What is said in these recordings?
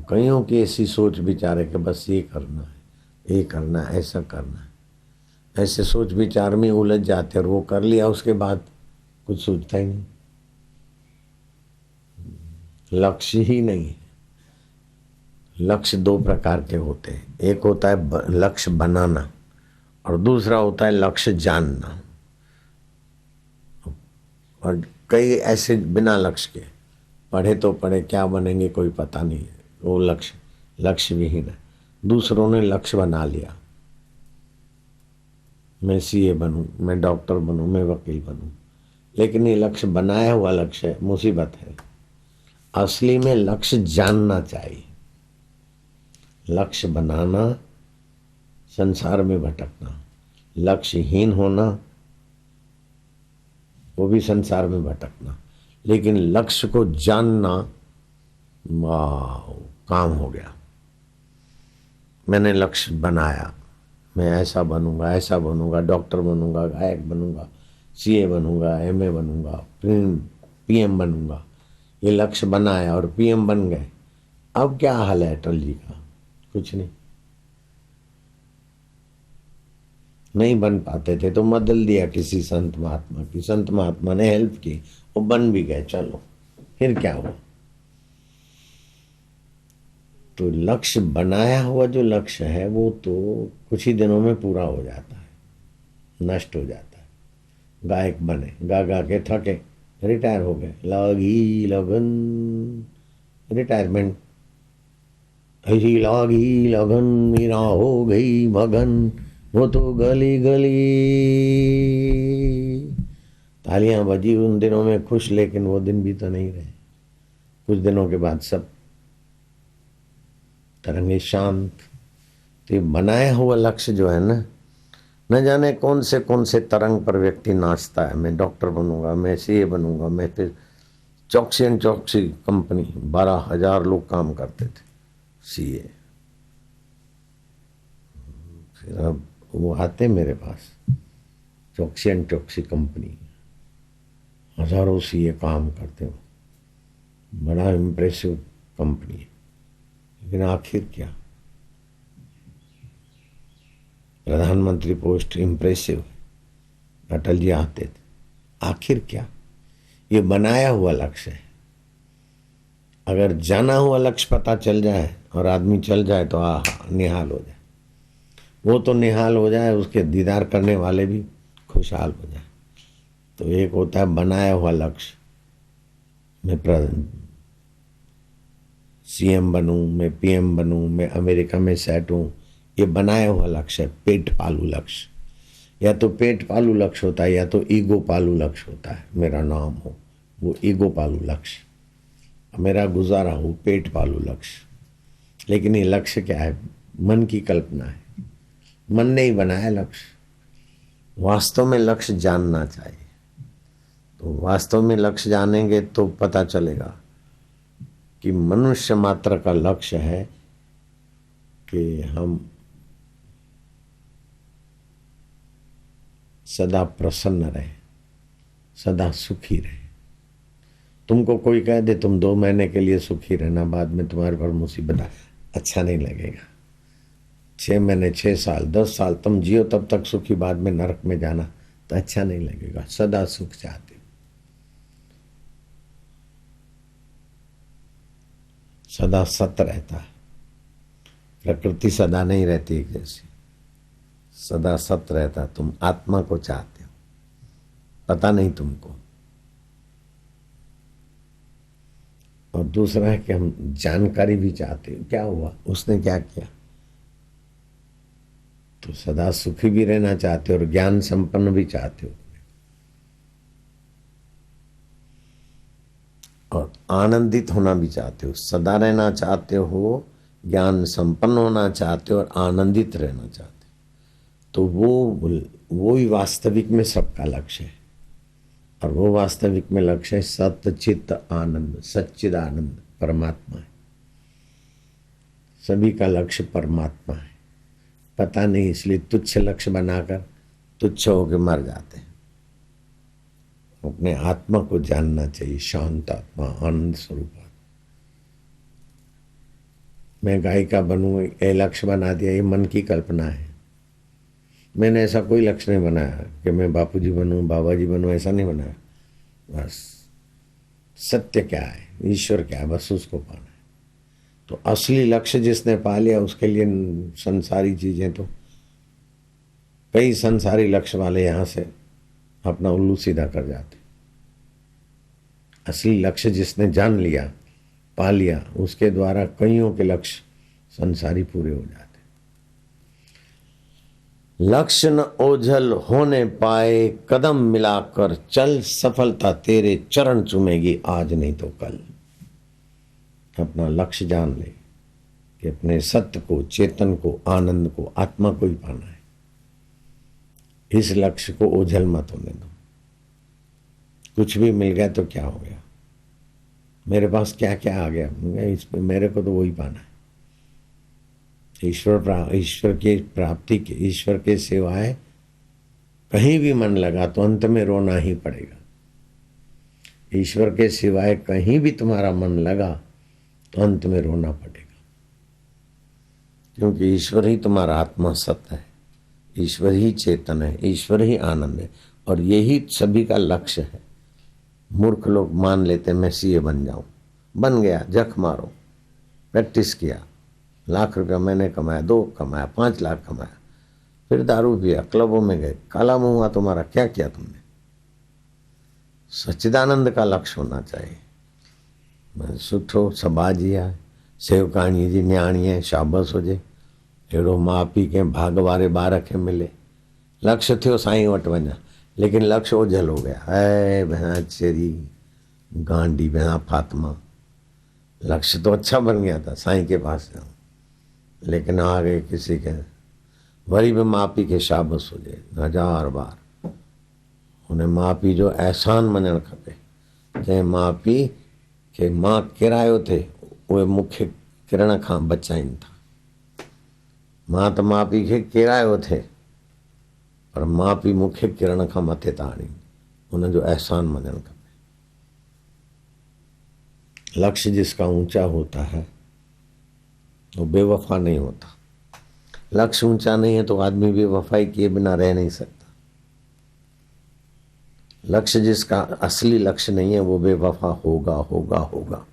कईयों की ऐसी सोच विचार है कि बस ये करना है, ये करना है, ऐसा करना है। ऐसे सोच विचार में उलझ जाते और वो कर लिया उसके बाद कुछ सोचता ही नहीं, लक्ष्य ही नहीं है। लक्ष्य दो प्रकार के होते हैं, एक होता है लक्ष्य बनाना और दूसरा होता है लक्ष्य जानना। और कई ऐसे बिना लक्ष्य के पढ़े तो पढ़े क्या बनेंगे कोई पता नहीं है, वो लक्ष्य विहीन है। दूसरों ने लक्ष्य बना लिया, मैं सीए बनूं, मैं डॉक्टर बनूं, मैं वकील बनूं, लेकिन ये लक्ष्य बनाया हुआ लक्ष्य है, मुसीबत है। असली में लक्ष्य जानना चाहिए। लक्ष्य बनाना संसार में भटकना, लक्ष्यहीन होना वो भी संसार में भटकना, लेकिन लक्ष्य को जानना वाह काम हो गया। मैंने लक्ष्य बनाया, मैं ऐसा बनूंगा, ऐसा बनूंगा, डॉक्टर बनूंगा, गायक बनूंगा, सीए बनूंगा, एमए बनूंगा, पीएम बनूंगा। ये लक्ष्य बनाया और पीएम बन गए। अब क्या हाल है अटल जी का? कुछ नहीं, नहीं बन पाते थे तो बदल दिया किसी संत महात्मा की, संत महात्मा ने हेल्प की, वो बन भी गए, चलो फिर क्या हुआ। तो लक्ष्य बनाया हुआ जो लक्ष्य है वो तो कुछ ही दिनों में पूरा हो जाता है, नष्ट हो जाता है। गायक बने, गा गा के थके, रिटायर हो गए, लागी लगन, रिटायरमेंट। ऐसी लागी लगन मेरा हो गई मगन, वो तो गली गली। तालियां बजी उन दिनों में खुश, लेकिन वो दिन भी तो नहीं रहे। कुछ दिनों के बाद सब तरंगे शांत। तो ये बनाया हुआ लक्ष्य जो है ना, न जाने कौन से तरंग पर व्यक्ति नाचता है। मैं डॉक्टर बनूंगा, मैं सीए बनूंगा, मैं फिर चौकसी एंड चौकसी कंपनी, 12,000 लोग काम करते थे सीए। फिर अब वो आते मेरे पास, चौकसी एंड चौकसी कंपनी, हजारों सीए काम करते हो, बड़ा इम्प्रेसिव कंपनी है, लेकिन आखिर क्या? प्रधानमंत्री पोस्ट इम्प्रेसिव, अटल जी आते थे, आखिर क्या? ये बनाया हुआ लक्ष्य है। अगर जाना हुआ लक्ष्य पता चल जाए और आदमी चल जाए तो निहाल हो जाए। वो तो निहाल हो जाए, उसके दीदार करने वाले भी खुशहाल हो जाए। तो एक होता है बनाया हुआ लक्ष्य, मैं सीएम बनूं, मैं पीएम बनूं, मैं अमेरिका में सेट हूं। ये बनाया हुआ लक्ष्य है, पेट पालू लक्ष्य। या तो पेट पालू लक्ष्य होता है या तो ईगो पालू लक्ष्य होता है। मेरा नाम हो, वो ईगो पालू लक्ष्य। मेरा गुजारा हो, पेट पालू लक्ष्य। लेकिन ये लक्ष्य क्या है? मन की कल्पना है, मन ने ही बनाया लक्ष्य। वास्तव में लक्ष्य जानना चाहिए। तो वास्तव में लक्ष्य जानेंगे तो पता चलेगा कि मनुष्य मात्र का लक्ष्य है कि हम सदा प्रसन्न रहे, सदा सुखी रहे। तुमको कोई कह दे तुम 2 महीने के लिए सुखी रहना, बाद में तुम्हारे पर मुसीबत आए, अच्छा नहीं लगेगा। 6 महीने, 6 साल, 10 साल तुम जियो तब तक सुखी, बाद में नरक में जाना तो अच्छा नहीं लगेगा। सदा सुख चाहते हो, सदा सत रहता है। प्रकृति सदा नहीं रहती एक जैसी, सदा सत रहता। तुम आत्मा को चाहते हो, पता नहीं तुमको। और दूसरा है कि हम जानकारी भी चाहते हो, क्या हुआ, उसने क्या किया। तो सदा सुखी भी रहना चाहते हो और ज्ञान संपन्न भी चाहते हो, और आनंदित होना भी चाहते हो। सदा रहना चाहते हो, ज्ञान संपन्न होना चाहते हो और आनंदित रहना चाहते हो। तो वो ही वास्तविक में सबका लक्ष्य है। और वो वास्तविक में लक्ष्य है सत्य चित्त आनंद, सच्चिद आनंद परमात्मा है। सभी का लक्ष्य परमात्मा है। पता नहीं, इसलिए तुच्छ लक्ष्य बनाकर तुच्छ होकर मर जाते हैं। अपने आत्मा को जानना चाहिए, शांत आत्मा, आनंद स्वरूप। मैं गायिका बनूं, ये लक्ष्य बना दिया, ये मन की कल्पना है। मैंने ऐसा कोई लक्ष्य नहीं बनाया कि मैं बापूजी बनूं, बाबा जी बनूं, ऐसा नहीं बनाया। बस सत्य क्या है, ईश्वर क्या है, बस उसको पाना है। तो असली लक्ष्य जिसने पा लिया उसके लिए संसारी चीजें तो, कई संसारी लक्ष्य वाले यहां से अपना उल्लू सीधा कर जाते। असली लक्ष्य जिसने जान लिया, पा लिया, उसके द्वारा कईयों के लक्ष्य संसारी पूरे हो जाते। लक्ष्य न ओझल होने पाए, कदम मिलाकर चल, सफलता तेरे चरण चूमेगी आज नहीं तो कल। अपना लक्ष्य जान ले कि अपने सत्य को, चेतन को, आनंद को, आत्मा को ही पाना है। इस लक्ष्य को ओझल मत होने दो। कुछ भी मिल गया तो क्या हो गया, मेरे पास क्या क्या आ गया, इसमें मेरे को तो वही पाना है। ईश्वर की प्राप्ति के, ईश्वर के सिवाय कहीं भी मन लगा तो अंत में रोना ही पड़ेगा। ईश्वर के सिवाय कहीं भी तुम्हारा मन लगा तो अंत में रोना पड़ेगा, क्योंकि ईश्वर ही तुम्हारा आत्मा सत्य है, ईश्वर ही चेतन है, ईश्वर ही आनंद है, और यही सभी का लक्ष्य है। मूर्ख लोग मान लेते मैं सीए बन जाऊं, बन गया, जख मारो, प्रैक्टिस किया, लाख रुपया मैंने कमाया, 2 कमाया, 5 लाख कमाया, फिर दारू पिया, क्लबों में गए, काला मुंह हुआ तुम्हारा, क्या किया तुमने? सच्चिदानंद का लक्ष्य होना चाहिए। सुठो समाजी आहे, सेवकाणी जी न्याणी है, शाबस हुजे, अहिड़ो माउ पीउ खे भाग वारे ॿार खे मिले। लक्ष्य थियो साईं वटि वञा, लेकिन लक्ष्य ओझल हो गया, है भैंस चेरी गांडी भैंस फातिमा। लक्ष्य तो अच्छा बन गया था, साईं के पास जाऊँ, लेकिन आ गए किसी के, वरी भी माउ पीउ खे शाबस हुजे 1000 बार। उन्हें माउ पीउ जो एहसान मञणु खपे। जंहिं माउ पीउ खे मां किरायो थे, उहे मूंखे किरण खां बचाइनि था। मां त माउ पीउ खे किरायो थे, पर माउ पीउ मूंखे किरण खां मथे था आणीनि, उनजो एहसान मञणु खपे। लक्ष्य जिसका ऊंचा होता है वो बेवफा नहीं होता। लक्ष्य ऊंचा नहीं है तो आदमी बेवफाई किए बिना रह नहीं सकता। लक्ष्य जिसका असली लक्ष्य नहीं है वो बेवफा होगा होगा होगा।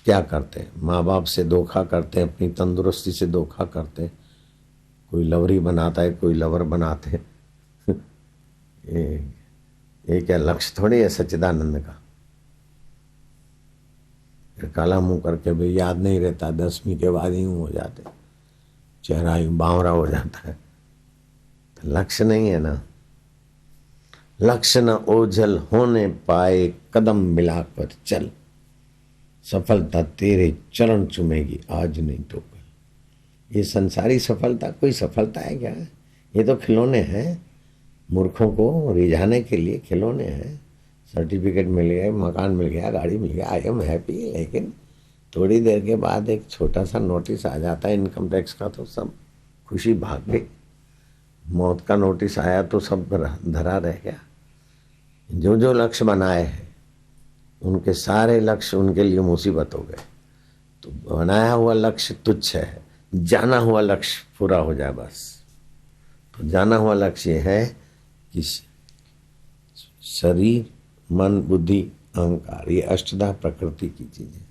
क्या करते हैं, माँ बाप से धोखा करते हैं, अपनी तंदुरुस्ती से धोखा करते हैं, कोई लवरी बनाता है, कोई लवर बनाते हैं। ये क्या लक्ष्य थोड़ी है सच्चिदानंद का। फिर काला मुंह करके भी याद नहीं रहता, 10वीं के बाद ही हो जाते, चेहरा ही बावरा हो जाता है। तो लक्ष्य नहीं है ना। लक्ष्य न ओझल होने पाए, कदम मिलाकर चल, सफलता तेरे चरण चूमेगी आज नहीं तो कल। ये संसारी सफलता कोई सफलता है क्या? ये तो खिलौने हैं, मूर्खों को रिझाने के लिए खिलौने हैं। सर्टिफिकेट मिल गया, मकान मिल गया, गाड़ी मिल गया, आई एम हैप्पी, लेकिन थोड़ी देर के बाद एक छोटा सा नोटिस आ जाता है इनकम टैक्स का, तो सब खुशी भाग गई। मौत का नोटिस आया तो सब धरा रह गया। जो जो लक्ष्य बनाए हैं उनके सारे लक्ष्य उनके लिए मुसीबत हो गए। तो बनाया हुआ लक्ष्य तुच्छ है, जाना हुआ लक्ष्य पूरा हो जाए बस। तो जाना हुआ लक्ष्य है कि शरीर, मन, बुद्धि, अहंकार, ये अष्टधा प्रकृति की चीजें,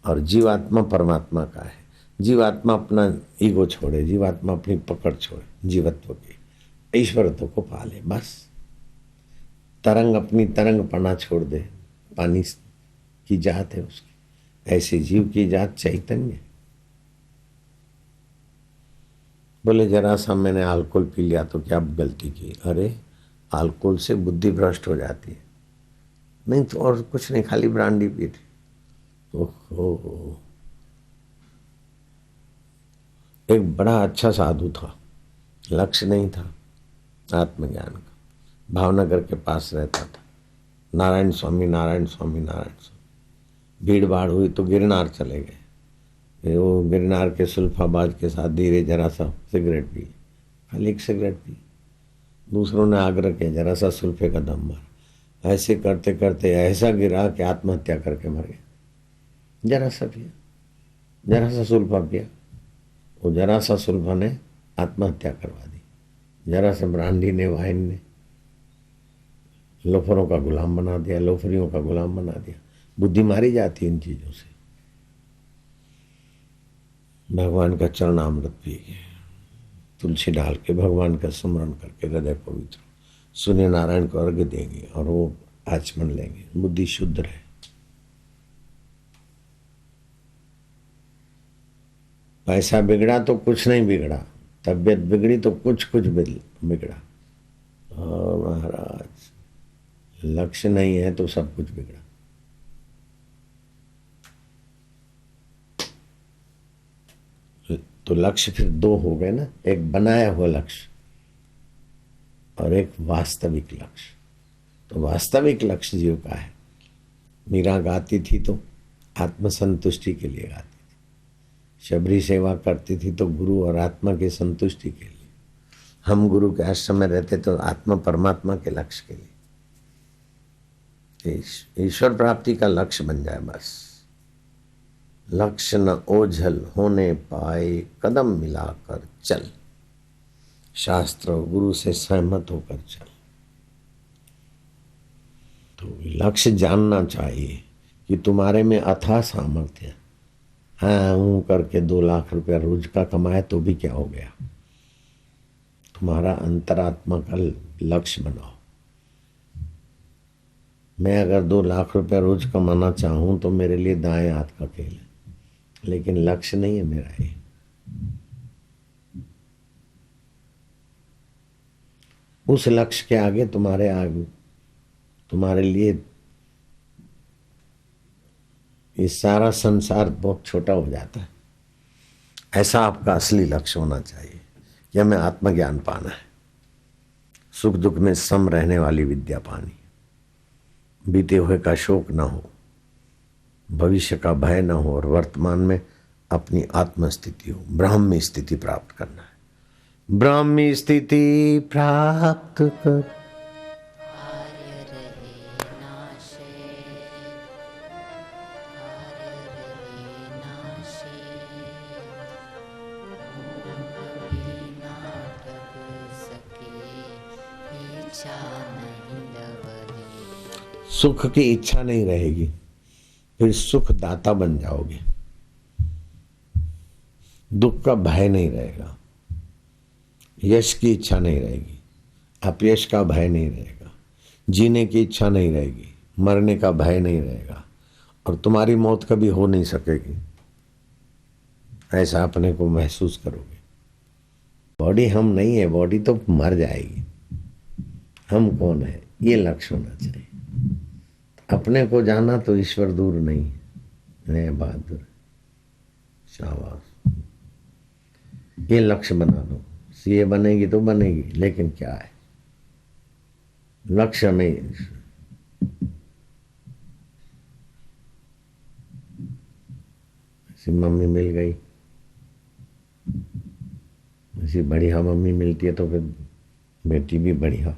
और जीवात्मा परमात्मा का है। जीवात्मा अपना ईगो छोड़े, जीवात्मा अपनी पकड़ छोड़े जीवत्व की, ईश्वरत्व को पाले बस। तरंग अपनी तरंग पना छोड़ दे, पानी की जात है उसकी, ऐसे जीव की जात चैतन्य। बोले जरा सा मैंने अल्कोहल पी लिया तो क्या गलती की? अरे अल्कोहल से बुद्धि भ्रष्ट हो जाती है, नहीं तो और कुछ नहीं, खाली ब्रांडी पी थी। ओहो, एक बड़ा अच्छा साधु था, लक्ष्य नहीं था आत्मज्ञान का, भावनगर के पास रहता था। नारायण स्वामी नारायण स्वामी नारायण स्वामी। भीड़ भाड़ हुई तो गिरनार चले गए। फिर वो गिरनार के सुल्फाबाज के साथ धीरे जरा सा सिगरेट पी, खाली एक सिगरेट पी। दूसरों ने आग्रह किया जरा सा सुल्फे का दम मार, ऐसे करते करते ऐसा गिरा कि आत्महत्या करके मर गया। जरा सा पिया, जरा सा सुल्फा पिया, वो जरा सा सुल्फा ने आत्महत्या करवा दी। जरा सा ब्रांडी ने, वाइन ने लोफरों का गुलाम बना दिया, लोफरियों का गुलाम बना दिया। बुद्धि मारी जाती है इन चीजों से। भगवान का चरणामृत पिए, तुलसी डाल के भगवान का स्मरण करके हृदय पवित्र, सूर्य नारायण को अर्घ्य देंगे और वो आचमन लेंगे, बुद्धि शुद्ध रहे। पैसा बिगड़ा तो कुछ नहीं बिगड़ा, तबीयत बिगड़ी तो कुछ कुछ बिगड़ा। और महाराज लक्ष्य नहीं है तो सब कुछ बिगड़ा। तो लक्ष्य फिर दो हो गए ना, एक बनाया हुआ लक्ष्य और एक वास्तविक लक्ष्य। तो वास्तविक लक्ष्य जीव का है। मीरा गाती थी तो आत्मसंतुष्टि के लिए गाती थी, शबरी सेवा करती थी तो गुरु और आत्मा की संतुष्टि के लिए। हम गुरु के आश्रम में रहते तो आत्मा परमात्मा के लक्ष्य के लिए। ईश्वर प्राप्ति का लक्ष्य बन जाए बस। लक्ष्य न ओझल होने पाए, कदम मिलाकर चल, शास्त्र और गुरु से सहमत होकर चल। तो लक्ष्य जानना चाहिए कि तुम्हारे में अथाह सामर्थ्य है। हाँ हूं करके 2 लाख रुपया रोज का कमाए तो भी क्या हो गया। तुम्हारा अंतरात्मा का लक्ष्य बनाओ। मैं अगर 2 लाख रुपया रोज कमाना चाहूं तो मेरे लिए दाएं हाथ का खेल है, लेकिन लक्ष्य नहीं है मेरा ये। उस लक्ष्य के आगे तुम्हारे लिए ये सारा संसार बहुत छोटा हो जाता है। ऐसा आपका असली लक्ष्य होना चाहिए कि हमें आत्मज्ञान पाना है, सुख दुख में सम रहने वाली विद्या पानी, बीते हुए का शोक न हो, भविष्य का भय न हो और वर्तमान में अपनी आत्म स्थिति हो, ब्राह्मी स्थिति प्राप्त करना है। ब्राह्मी स्थिति प्राप्त कर सुख की इच्छा नहीं रहेगी, फिर सुख दाता बन जाओगे। दुख का भय नहीं रहेगा, यश की इच्छा नहीं रहेगी, अपयश का भय नहीं रहेगा, जीने की इच्छा नहीं रहेगी, मरने का भय नहीं रहेगा और तुम्हारी मौत कभी हो नहीं सकेगी। ऐसा अपने को महसूस करोगे। बॉडी हम नहीं है, बॉडी तो मर जाएगी। हम कौन है ये लक्ष्य होना चाहिए। अपने को जाना तो ईश्वर दूर नहीं है। बहादुर शाबाश, ये लक्ष्य बना लो। सीए बनेगी तो बनेगी, लेकिन क्या है लक्ष्य में। ऐसी मम्मी मिल गई, ऐसी बढ़िया मम्मी मिलती है तो फिर बेटी भी बढ़िया।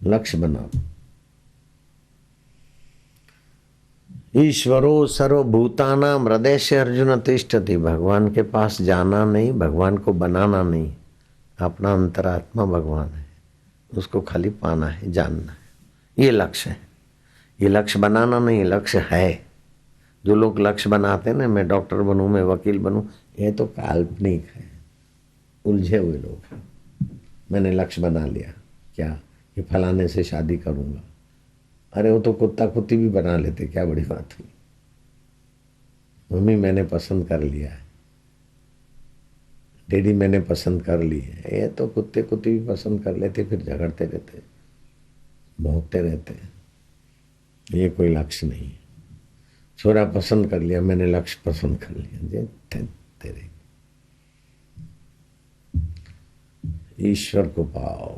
लक्ष्य बना लो। ईश्वरो सर्वभूतानां हृदय से अर्जुन तिष्ठति। भगवान के पास जाना नहीं, भगवान को बनाना नहीं, अपना अंतरात्मा भगवान है, उसको खाली पाना है, जानना है। ये लक्ष्य है। ये लक्ष्य बनाना नहीं, लक्ष्य है। जो लोग लक्ष्य बनाते हैं ना, मैं डॉक्टर बनूं, मैं वकील बनूं, ये तो काल्पनिक है, उलझे हुए लोग। मैंने लक्ष्य बना लिया क्या कि फलाने से शादी करूंगा। अरे वो तो कुत्ता कुत्ती भी बना लेते, क्या बड़ी बात हुई। मम्मी मैंने पसंद कर लिया है, डैडी मैंने पसंद कर ली है। ये तो कुत्ते कुत्ती भी पसंद कर लेते, फिर झगड़ते रहते, भौंकते रहते। ये कोई लक्ष्य नहीं है। छोरा पसंद कर लिया, मैंने लक्ष्य पसंद कर लिया। तेरे ईश्वर को पाओ।